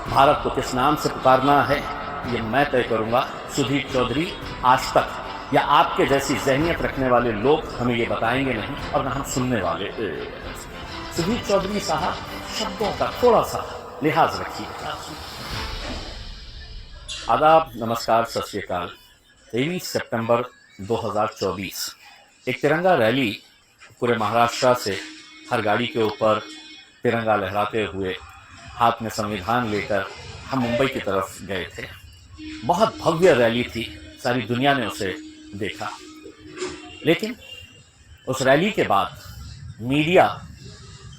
भारत को किस नाम से पुकारना है ये मैं तय करूंगा। सुधीर चौधरी आज तक या आपके जैसी जहनियत रखने वाले लोग हमें ये बताएंगे नहीं, और न हम सुनने वाले। सुधीर चौधरी साहब, शब्दों का थोड़ा सा लिहाज रखिए। आदाब, नमस्कार, सत श्री अकाल। 23 सितंबर 2024 एक तिरंगा रैली पूरे महाराष्ट्र से हर गाड़ी के ऊपर तिरंगा लहराते हुए हाथ में संविधान लेकर हम मुंबई की तरफ गए थे। बहुत भव्य रैली थी, सारी दुनिया ने उसे देखा। लेकिन उस रैली के बाद मीडिया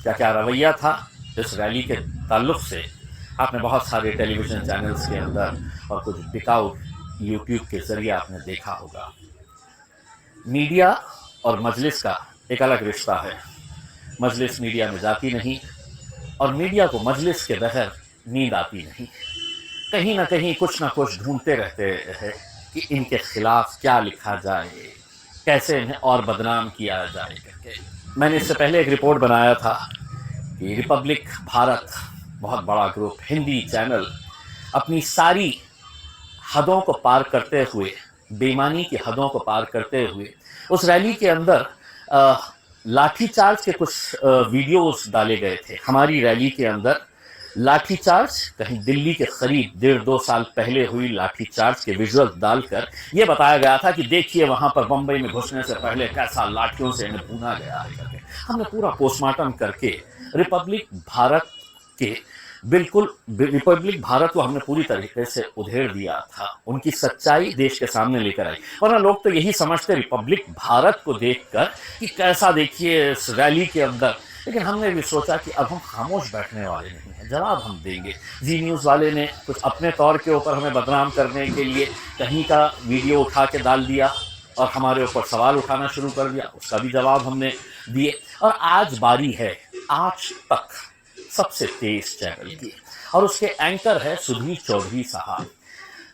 का क्या रवैया था इस रैली के ताल्लुक से आपने बहुत सारे टेलीविज़न चैनल्स के अंदर और कुछ बिकाऊ यूट्यूब के ज़रिए आपने देखा होगा। मीडिया और मजलिस का एक अलग रिश्ता है। मजलिस मीडिया में जाती नहीं और मीडिया को मजलिस के बगैर नींद आती नहीं। कहीं ना कहीं कुछ ना कुछ ढूंढते रहते हैं कि इनके खिलाफ क्या लिखा जाए, कैसे इन्हें और बदनाम किया जाए करके। मैंने इससे पहले एक रिपोर्ट बनाया था कि रिपब्लिक भारत, बहुत बड़ा ग्रुप, हिंदी चैनल, अपनी सारी हदों को पार करते हुए, बेईमानी की हदों को पार करते हुए उस रैली के अंदर लाठीचार्ज के कुछ वीडियोस डाले गए थे। हमारी रैली के अंदर लाठीचार्ज, कहीं दिल्ली के करीब 1.5-2 साल पहले हुई लाठीचार्ज के विजुअल डालकर यह बताया गया था कि देखिए वहां पर बंबई में घुसने से पहले कैसा लाठियों से इन्हें भूना गया है करके। हमने पूरा पोस्टमार्टम करके रिपब्लिक भारत के बिल्कुल रिपब्लिक भारत को हमने पूरी तरीके से उधेड़ दिया था। उनकी सच्चाई देश के सामने लेकर आई। वरना लोग तो यही समझते रिपब्लिक भारत को देखकर कि कैसा देखिए इस रैली के अंदर। लेकिन हमने भी सोचा कि अब हम खामोश बैठने वाले नहीं हैं, जवाब हम देंगे। जी न्यूज़ वाले ने कुछ अपने तौर के ऊपर हमें बदनाम करने के लिए कहीं का वीडियो उठा के डाल दिया और हमारे ऊपर सवाल उठाना शुरू कर दिया, उसका भी जवाब हमने दिए। और आज बारी है आज तक सबसे तेज चैनल की, और उसके एंकर है सुधीर चौधरी साहब।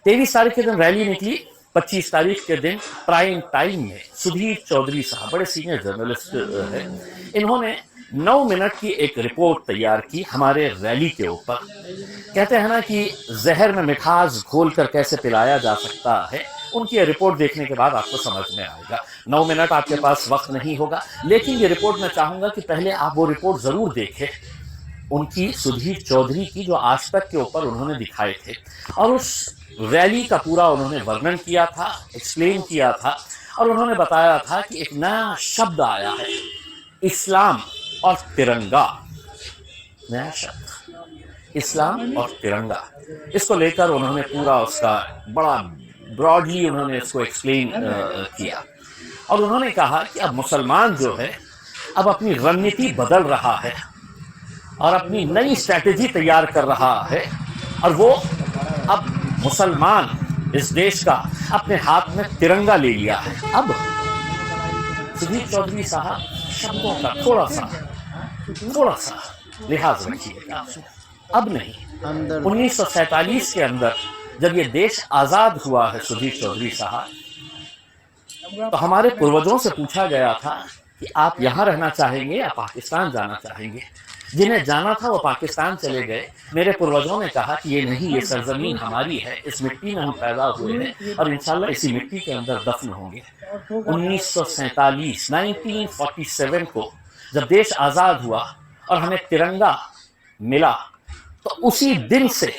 23 तारीख के दिन रैली निकली, 25 तारीख के दिन प्राइम टाइम में सुधीर चौधरी साहब, बड़े सीनियर जर्नलिस्ट हैं, इन्होंने 9 मिनट की एक रिपोर्ट तैयार की हमारे रैली के ऊपर। कहते हैं ना कि जहर में मिठास घोलकर कैसे पिलाया जा सकता है, उनकी ये रिपोर्ट देखने के बाद आपको समझ में आएगा। 9 मिनट आपके पास वक्त नहीं होगा, लेकिन ये रिपोर्ट मैं चाहूँगा कि पहले आप वो रिपोर्ट ज़रूर देखें, उनकी सुधीर चौधरी की, जो आज तक के ऊपर उन्होंने दिखाए थे। और उस रैली का पूरा उन्होंने वर्णन किया था, एक्सप्लेन किया था, और उन्होंने बताया था कि एक नया शब्द आया है, इस्लाम और तिरंगा। नया शब्द, इस्लाम और तिरंगा, इसको लेकर उन्होंने पूरा उसका बड़ा ब्रॉडली उन्होंने इसको एक्सप्लेन किया। और उन्होंने कहा कि अब मुसलमान जो है अब अपनी रणनीति बदल रहा है और अपनी नई स्ट्रैटेजी तैयार कर रहा है, और वो अब मुसलमान इस देश का अपने हाथ में तिरंगा ले लिया है। अब सुधीर चौधरी साहब, शब्दों का थोड़ा सा लिहाज रखिएगा। अब नहीं, 1947 के अंदर जब ये देश आज़ाद हुआ है सुधीर चौधरी साहब, तो हमारे पूर्वजों से पूछा गया था कि आप यहाँ रहना चाहेंगे या पाकिस्तान जाना चाहेंगे। जिन्हें जाना था वो पाकिस्तान चले गए। मेरे पूर्वजों ने कहा कि ये नहीं, ये सरजमीन हमारी है, इस मिट्टी में हम पैदा हुए हैं और इंशाल्लाह इसी मिट्टी के अंदर दफन होंगे। 1947 को जब देश आज़ाद हुआ और हमें तिरंगा मिला, तो उसी दिन से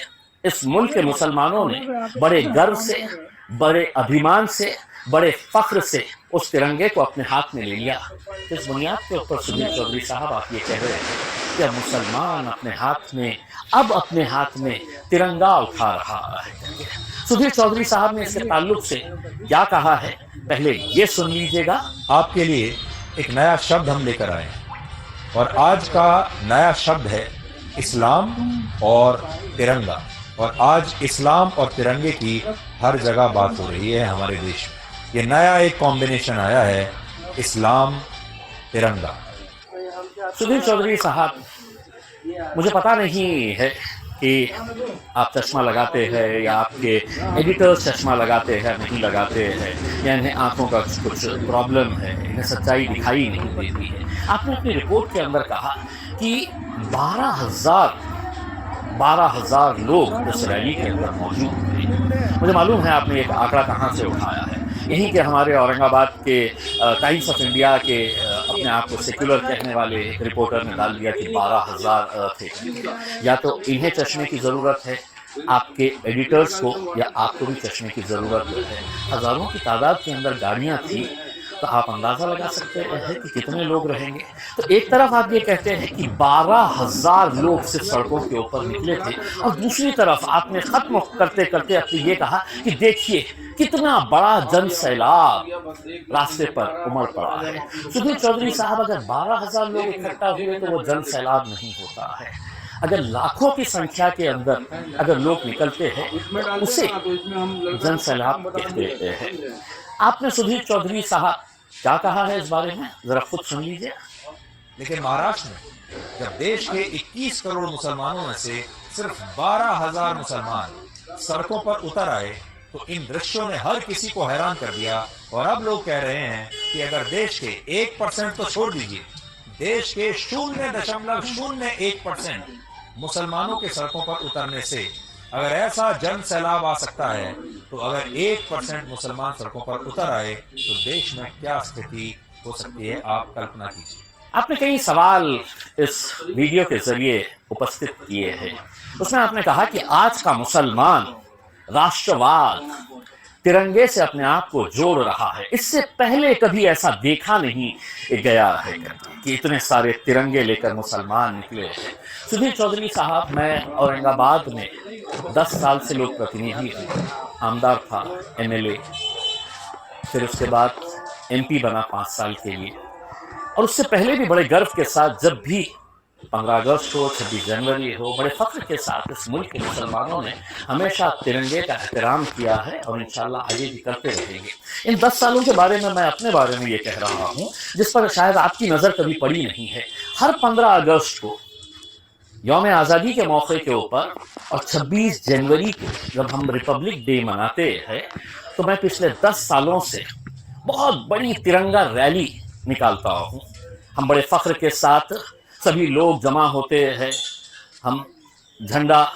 इस मुल्क के मुसलमानों ने बड़े गर्व से, बड़े अभिमान से, बड़े फख्र से उस तिरंगे को अपने हाथ में ले लिया। इस बुनियाद के ऊपर सुधीर चौधरी साहब आप ये कह रहे हैं कि अब मुसलमान अपने हाथ में तिरंगा उठा रहा है। सुधीर चौधरी साहब ने इसके ताल्लुक से क्या कहा है, पहले ये सुन लीजिएगा। आपके लिए एक नया शब्द हम लेकर आए हैं, और आज का नया शब्द है इस्लाम और तिरंगा। और आज इस्लाम और तिरंगे की हर जगह बात हो रही है हमारे देश में। ये नया एक कॉम्बिनेशन आया है, इस्लाम तिरंगा। सुधीर चौधरी साहब, मुझे पता नहीं है कि आप चश्मा लगाते हैं या आपके एडिटर्स चश्मा लगाते हैं, नहीं लगाते हैं, या इन्हें आंखों का कुछ प्रॉब्लम है, इन्हें सच्चाई दिखाई नहीं देती है। आपने अपनी रिपोर्ट के अंदर कहा कि 12,000 12,000 लोग इस रैली के अंदर मौजूद थे। मुझे मालूम है आपने एक आंकड़ा कहाँ से उठाया है, यहीं के हमारे औरंगाबाद के टाइम्स ऑफ इंडिया के अपने आप को सेक्युलर कहने वाले एक रिपोर्टर ने डाल दिया कि 12,000 थे। या तो इन्हें चश्मे की ज़रूरत है, आपके एडिटर्स को, या आपको भी चश्मे की ज़रूरत है। हज़ारों की तादाद के अंदर गाड़ियाँ थी, तो आप अंदाज़ा लगा सकते हैं कि कितने लोग रहेंगे। तो एक तरफ आप ये कहते हैं कि 12,000 लोग सिर्फ सड़कों के ऊपर निकले थे, और दूसरी तरफ आपने ख़त्म करते करते अपने ये कहा कि देखिए कितना बड़ा जन सैलाब रास्ते पर उमड़ पड़ा है। सुधीर चौधरी साहब, अगर 12,000 लोग इकट्ठा हुए तो वो जन सैलाब नहीं होता है। अगर लाखों की संख्या के अंदर अगर लोग निकलते हैं तो उसे जन सैलाब कहते हैं। आपने सुधीर चौधरी साहब क्या कहा है इस बारे में, जरा खुद सुन लीजिए। लेकिन महाराष्ट्र में जब देश के 21 करोड़ मुसलमानों में से सिर्फ 12,000 मुसलमान सड़कों पर उतर आए, तो इन दृश्यों ने हर किसी को हैरान कर दिया। और अब लोग कह रहे हैं कि अगर देश के 1% तो छोड़ दीजिए, देश के 0.01% मुसलमानों के सड़कों पर उतरने से अगर ऐसा जन सैलाब आ सकता है, तो अगर 1% मुसलमान सड़कों पर उतर आए तो देश में क्या स्थिति हो सकती है, आप कल्पना कीजिए। आपने कई सवाल इस वीडियो के जरिए उपस्थित किए हैं। उसमें आपने कहा कि आज का मुसलमान राष्ट्रवाद, तिरंगे से अपने आप को जोड़ रहा है। इससे पहले कभी ऐसा देखा नहीं गया है कि इतने सारे तिरंगे लेकर मुसलमान निकले हैं। सुधीर चौधरी साहब, मैं औरंगाबाद में 10 साल से लोक प्रतिनिधि हूँ, आमदार था, एमएलए, फिर उसके बाद एमपी बना 5 साल के लिए। और उससे पहले भी बड़े गर्व के साथ जब भी 15 अगस्त हो, 26 जनवरी हो, बड़े फख्र के साथ इस मुल्क के मुसलमानों ने हमेशा तिरंगे का एहतराम किया है और इंशाल्लाह आगे भी करते रहेंगे। इन 10 सालों के बारे में मैं अपने बारे में ये कह रहा हूँ जिस पर शायद आपकी नज़र कभी पड़ी नहीं है। हर 15 अगस्त को यौम आज़ादी के मौके के ऊपर और 26 जनवरी को जब हम रिपब्लिक डे मनाते हैं, तो मैं पिछले 10 सालों से बहुत बड़ी तिरंगा रैली निकालता हूँ। हम बड़े फख्र के साथ सभी लोग जमा होते हैं, हम झंडा,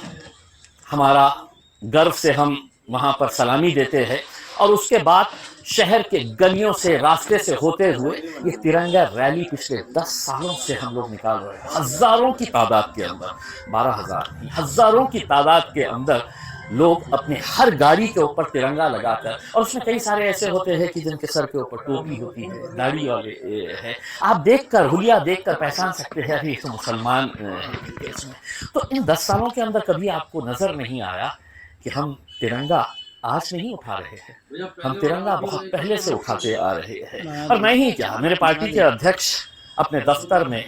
हमारा गर्व से हम वहाँ पर सलामी देते हैं, और उसके बाद शहर के गलियों से, रास्ते से होते हुए ये तिरंगा रैली पिछले 10 सालों से हम लोग निकाल रहे हैं। हज़ारों की तादाद के अंदर, 12,000 नहीं, हज़ारों की तादाद के अंदर लोग अपने हर गाड़ी के ऊपर तिरंगा लगाकर, और उसमें कई सारे ऐसे होते हैं कि जिनके सर के ऊपर टोपी होती है, दाढ़ी वाले है, आप देखकर, हुलिया देखकर पहचान सकते हैं अभी तो मुसलमान है इसमें। तो इन 10 सालों के अंदर कभी आपको नज़र नहीं आया कि हम तिरंगा आज नहीं उठा रहे हैं, हम तिरंगा बहुत पहले से उठाते आ रहे हैं। और मैं ही क्या, मेरे पार्टी के अध्यक्ष अपने दफ्तर में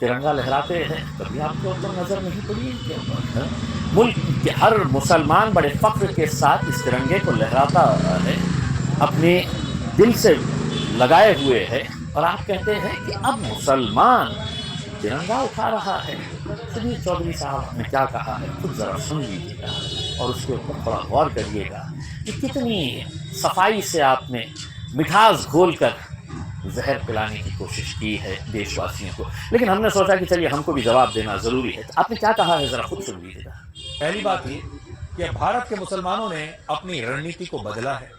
तिरंगा लहराते हैं, कभी आपको तो नज़र नहीं पड़ी। मुल्क के हर मुसलमान बड़े फख्र के साथ इस तिरंगे को लहराता है, अपने दिल से लगाए हुए है, और आप कहते हैं कि अब मुसलमान तिरंगा उठा रहा है। सुधीर चौधरी साहब ने क्या कहा है, खुद ज़रा सुन लीजिएगा और उसके ऊपर थोड़ा गौर करिएगा कि कितनी सफाई से आपने मिठास घोलकर जहर पिलाने की कोशिश की है देशवासियों को। लेकिन हमने सोचा कि चलिए हमको भी जवाब देना ज़रूरी है। तो आपने क्या कहा है, ज़रा खुद सुन लीजिएगा। पहली बात ये कि भारत के मुसलमानों ने अपनी रणनीति को बदला है,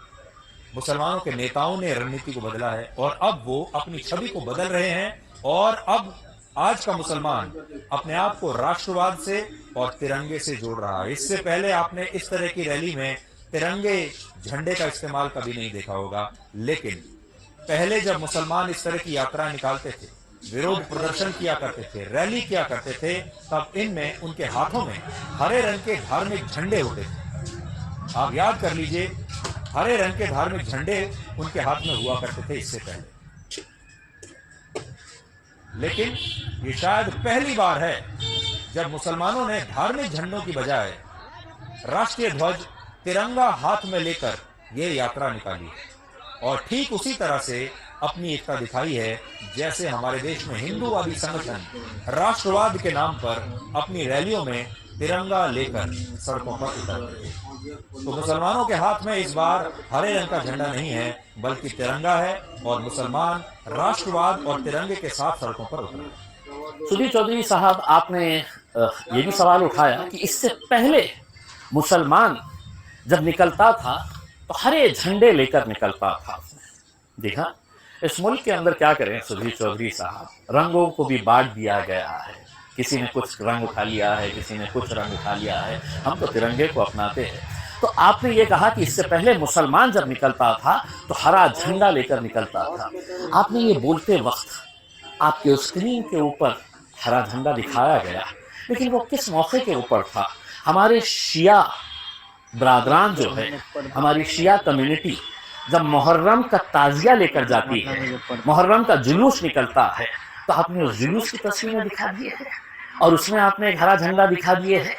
मुसलमानों के नेताओं ने रणनीति को बदला है, और अब वो अपनी छवि को बदल रहे हैं। और अब आज का मुसलमान अपने आप को राष्ट्रवाद से और तिरंगे से जोड़ रहा है। इससे पहले आपने इस तरह की रैली में तिरंगे झंडे का इस्तेमाल कभी नहीं देखा होगा। लेकिन पहले जब मुसलमान इस तरह की यात्रा निकालते थे, विरोध प्रदर्शन किया करते थे, रैली किया करते थे, तब इनमें, उनके हाथों में हरे रंग के धार्मिक झंडे होते थे। आप याद कर लीजिए, हरे रंग के धार्मिक झंडे उनके हाथ में हुआ करते थे इससे पहले। लेकिन ये शायद पहली बार है जब मुसलमानों ने धार्मिक झंडों की बजाय राष्ट्रीय ध्वज, तिरंगा हाथ में लेकर ये यात्रा निकाली है। और ठीक उसी तरह से अपनी एकता दिखाई है जैसे हमारे देश में हिंदूवादी संगठन राष्ट्रवाद के नाम पर अपनी रैलियों में तिरंगा लेकर सड़कों पर उतरते हैं। तो मुसलमानों के हाथ में इस बार हरे रंग का झंडा नहीं है, बल्कि तिरंगा है, और मुसलमान राष्ट्रवाद और तिरंगे के साथ सड़कों पर उतरे। सुधीर चौधरी साहब, आपने ये भी सवाल उठाया कि इससे पहले मुसलमान जब निकलता था तो हरे झंडे लेकर निकलता था। जी हाँ, इस मुल्क के अंदर क्या करें सुधीर चौधरी साहब, रंगों को भी बांट दिया गया है। किसी ने कुछ रंग उठा लिया है, किसी ने कुछ रंग उठा लिया है, हम तो तिरंगे को अपनाते हैं। तो आपने ये कहा कि इससे पहले मुसलमान जब निकलता था तो हरा झंडा लेकर निकलता था। आपने ये बोलते वक्त आपके स्क्रीन के ऊपर हरा झंडा दिखाया गया, लेकिन वो किस मौके के ऊपर था? हमारे शिया बरादरान जो है, हमारी शिया कम्युनिटी जब मुहर्रम का ताज़िया लेकर जाती है, मुहर्रम का जुलूस निकलता है, तो आपने उस जुलूस की तस्वीरें दिखा दी है और उसमें आपने एक हरा झंडा दिखा दिए है।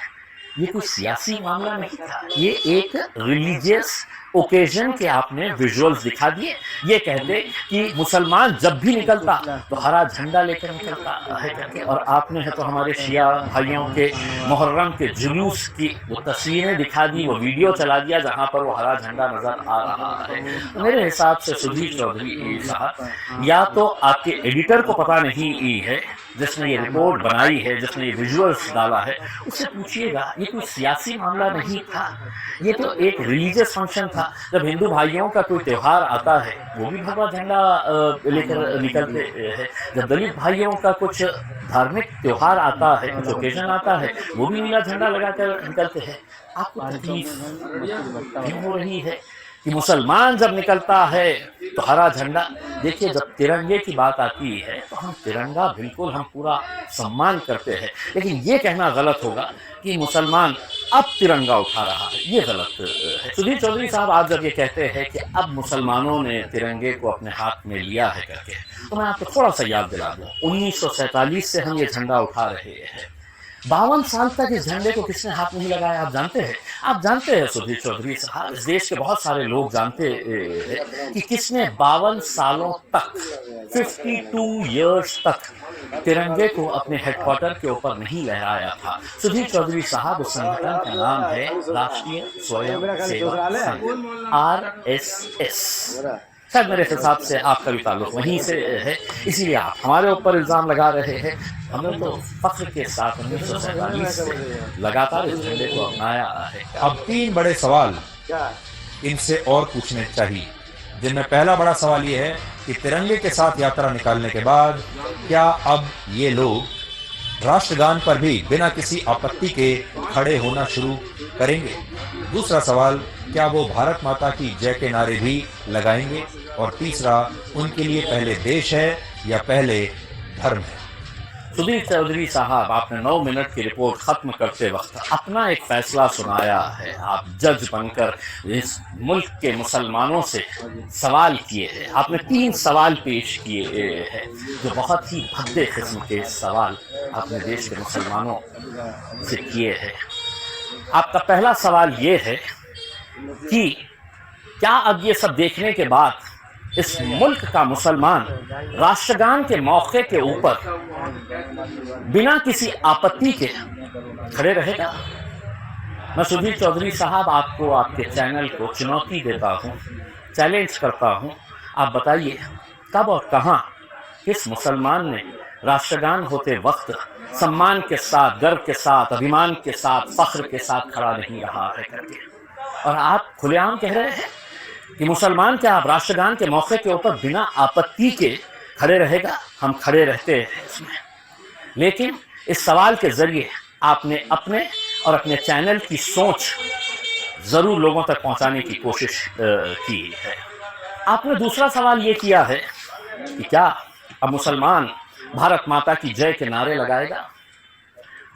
ये कोई सियासी मामला नहीं था, ये एक रिलीजियस ओकेजन के आपने विजुअल्स दिखा दिए। ये कहते कि मुसलमान जब भी निकलता तो हरा झंडा लेकर निकलता है करके, और आपने है तो हमारे शिया भाइयों के मुहर्रम के जुलूस की वो तस्वीरें दिखा दी, वो वीडियो चला दिया जहाँ पर वो हरा झंडा नजर आ रहा है। तो मेरे हिसाब से सुधीर चौधरी साहब, या तो आपके एडिटर को पता नहीं है जिसने ये रिपोर्ट बनाई है, जिसने ये विजुअल्स डाला है, उससे पूछिएगा। ये कोई सियासी मामला नहीं था, ये तो एक रिलीजियस फंक्शन था। जब हिंदू भाइयों का कोई त्यौहार आता है वो भी भगवा झंडा लेकर निकलते हैं। जब दलित भाइयों का कुछ धार्मिक त्यौहार आता है, कुछ ओकेजन आता है, वो भी नीला झंडा लगाकर निकलते हैं। आपको तकलीफ क्यों हो रही है कि मुसलमान जब निकलता है तो हरा झंडा? देखिए, जब तिरंगे की बात आती है तो हम तिरंगा बिल्कुल हम पूरा सम्मान करते हैं, लेकिन ये कहना गलत होगा कि मुसलमान अब तिरंगा उठा रहा है, ये गलत है। सुधीर चौधरी साहब, आप जब ये कहते हैं कि अब मुसलमानों ने तिरंगे को अपने हाथ में लिया है करके, तो मैं आपको थोड़ा सा याद दिला दूँ, 1947 से हम ये झंडा उठा रहे हैं। 52 साल तक इस झंडे को किसने हाथ नहीं लगाया, आप जानते हैं? आप जानते हैं सुधीर चौधरी साहब, इस देश के बहुत सारे लोग जानते हैं कि किसने 52 सालों तक, 52 इयर्स तक तिरंगे को अपने हेडक्वार्टर के ऊपर नहीं लहराया था। सुधीर चौधरी साहब, उस संगठन का नाम है राष्ट्रीय स्वयं सेवक संघ, RSS। शायद मेरे हिसाब से आपका भी ताल्लुक वहीं से है, इसीलिए आप हमारे ऊपर इल्ज़ाम लगा रहे हैं। हमने तो फख्र के साथ 1947 से लगातार इस झंडे को अपनाया है। अब 3 बड़े सवाल इनसे और पूछने चाहिए, जिनमें पहला बड़ा सवाल ये है कि तिरंगे के साथ यात्रा निकालने के बाद क्या अब ये लोग राष्ट्रगान पर भी बिना किसी आपत्ति के खड़े होना शुरू करेंगे? दूसरा सवाल, क्या वो भारत माता की जय के नारे भी लगाएंगे? और तीसरा, उनके लिए पहले देश है या पहले धर्म है? सुधीर चौधरी साहब, आपने 9 मिनट की रिपोर्ट खत्म करते वक्त अपना एक फैसला सुनाया है। आप जज बनकर इस मुल्क के मुसलमानों से सवाल किए हैं। आपने 3 सवाल पेश किए हैं, जो बहुत ही भद्दे किस्म के सवाल आपने देश के मुसलमानों से किए हैं। आपका पहला सवाल ये है कि क्या अब ये सब देखने के बाद इस मुल्क का मुसलमान राष्ट्रगान के मौके के ऊपर बिना किसी आपत्ति के खड़े रहेगा? मैं सुधीर चौधरी साहब आपको, आपके चैनल को चुनौती देता हूं, चैलेंज करता हूं। आप बताइए, कब और कहां किस मुसलमान ने राष्ट्रगान होते वक्त सम्मान के साथ, गर्व के साथ, अभिमान के साथ, फख्र के साथ खड़ा नहीं रहा है करके? और आप खुलेआम कह रहे हैं कि मुसलमान क्या आप राष्ट्रगान के मौके के ऊपर बिना आपत्ति के खड़े रहेगा? हम खड़े रहते हैं इसमें, लेकिन इस सवाल के जरिए आपने अपने और अपने चैनल की सोच जरूर लोगों तक पहुंचाने की कोशिश की है। आपने दूसरा सवाल ये किया है कि क्या अब मुसलमान भारत माता की जय के नारे लगाएगा?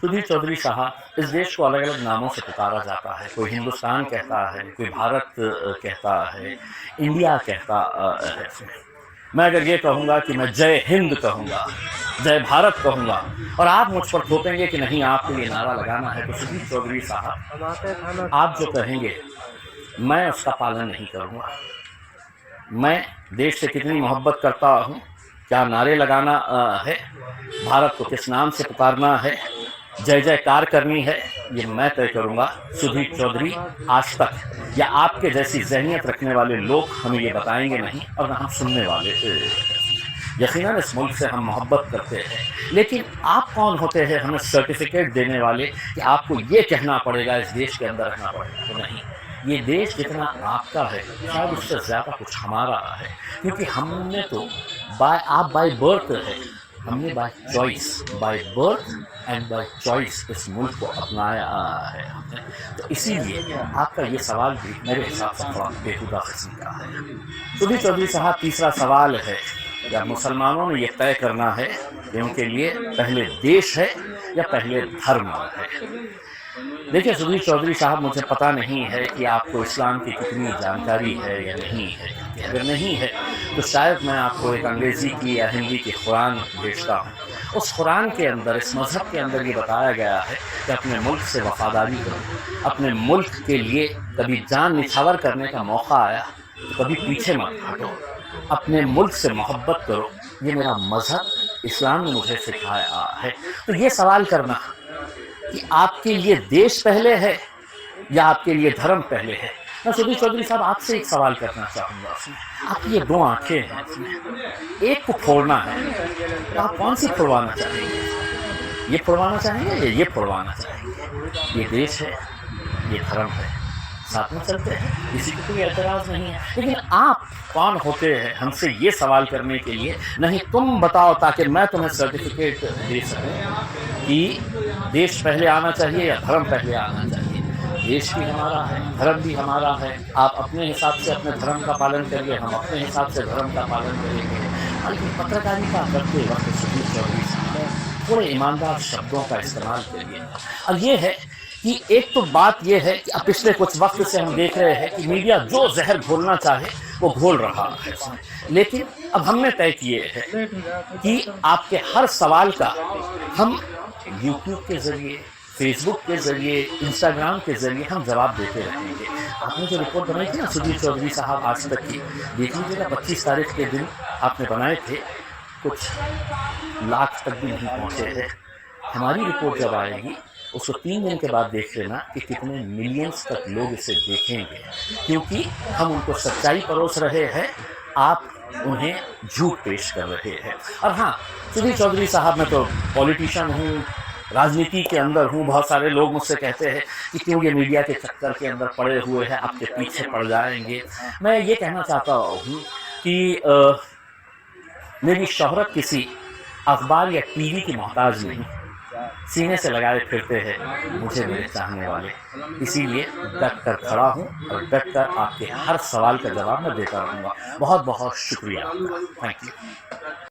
सुधीर चौधरी साहब, इस देश को अलग अलग नामों से पुकारा जाता है। कोई हिंदुस्तान कहता है, कोई भारत कहता है, इंडिया कहता है। मैं अगर ये कहूँगा कि मैं जय हिंद कहूँगा, जय भारत कहूँगा, और आप मुझ पर थोपेंगे कि नहीं आपके लिए नारा लगाना है, तो सुधीर चौधरी साहब, आप जो कहेंगे मैं उसका पालन नहीं करूँगा। मैं देश से कितनी मोहब्बत करता हूँ, क्या नारे लगाना है, भारत को किस नाम से पुकारना है, जय जयकार करनी है, ये मैं तय करूँगा। सुधीर चौधरी आज तक या आपके जैसी जहनियत रखने वाले लोग हमें ये बताएंगे नहीं, और ना हम सुनने वाले। यकीनन इस मुल्क से हम मोहब्बत करते हैं, लेकिन आप कौन होते हैं हमें सर्टिफिकेट देने वाले कि आपको ये कहना पड़ेगा, इस देश के अंदर रहना पड़ेगा? तो नहीं, ये देश जितना आपका है शायद उससे ज़्यादा कुछ हमारा है, क्योंकि हमने तो बाय बर्थ है, हमने by birth and by choice इस मुल्क को अपनाया है हमने। तो इसीलिए आपका ये सवाल भी मेरे हिसाब से थोड़ा बेहुदा किस्म का है। सुधीर चौधरी साहब, तीसरा सवाल है कि अब मुसलमानों ने ये तय करना है कि उनके लिए पहले देश है या पहले धर्म है। देखिए सुधीर चौधरी साहब, मुझे पता नहीं है कि आपको इस्लाम की कितनी जानकारी है या नहीं है। अगर नहीं है तो शायद मैं आपको एक अंग्रेज़ी की या हिंदी की कुरान भेजता हूँ। उस कुरान के अंदर, इस मज़हब के अंदर ये बताया गया है कि अपने मुल्क से वफ़ादारी करो, अपने मुल्क के लिए कभी जान निछावर करने का मौका आया तो कभी पीछे मत हटो, अपने मुल्क से मोहब्बत करो, ये मेरा मज़हब इस्लाम ने मुझे सिखाया है। तो ये सवाल करना कि आपके लिए देश पहले है या आपके लिए धर्म पहले है। मैं सुधीर चौधरी साहब आपसे एक सवाल करना चाहूँगा। उसमें आपकी ये दो आंखें हैं, इसमें एक को फोड़ना है, तो आप कौन सी फोड़वाना चाहेंगे? ये फोड़वाना चाहेंगे या ये फोड़वाना चाहेंगे? ये देश है, ये धर्म है, साथ में चलते हैं, किसी को कोई एतराज़ नहीं है। लेकिन आप कौन होते हैं हमसे ये सवाल करने के लिए? नहीं, तुम बताओ ताकि मैं तुम्हें सर्टिफिकेट दे सकूँ कि देश पहले आना चाहिए या धर्म पहले आना चाहिए। देश भी हमारा है, धर्म भी हमारा है। आप अपने हिसाब से अपने धर्म का पालन करिए, हम अपने हिसाब से धर्म का पालन करेंगे। लेकिन पत्रकारिता करते वक्त सुधीर चौधरी साहब थोड़े ईमानदार शब्दों का इस्तेमाल करिए। और ये है कि एक तो बात ये है कि अब पिछले कुछ वक्त से हम देख रहे हैं कि मीडिया जो जहर घोलना चाहे वो घोल रहा है, लेकिन अब हमने तय किए हैं कि आपके हर सवाल का हम यूट्यूब के ज़रिए, फेसबुक के ज़रिए, इंस्टाग्राम के ज़रिए हम जवाब देते रहेंगे। आपने जो रिपोर्ट बनाई थी ना सुधीर चौधरी साहब आज तक की, देख लीजिएगा 25 तारीख के दिन आपने बनाए थे, कुछ लाख तक भी नहीं पहुँचे हैं। हमारी रिपोर्ट जब आएगी उसको 3 दिन के बाद देख लेना कि कितने मिलियंस तक लोग इसे देखेंगे, क्योंकि हम उनको सच्चाई परोस रहे हैं, आप उन्हें झूठ पेश कर रहे हैं। और हाँ, सुधीर चौधरी साहब, मैं तो पॉलिटिशियन हूँ, राजनीति के अंदर हूँ। बहुत सारे लोग मुझसे कहते हैं कि क्यों ये मीडिया के चक्कर के अंदर पड़े हुए हैं, आपके पीछे पड़ जाएंगे। मैं ये कहना चाहता हूँ कि मेरी शोहरत किसी अखबार या टीवी की मोहताज नहीं, सीने से लगाए फिरते हैं मुझे मेरे चाहने वाले। इसीलिए डट कर खड़ा हूँ और डट कर आपके हर सवाल का जवाब मैं देता रहूँगा। बहुत बहुत शुक्रिया आपका। Thank you.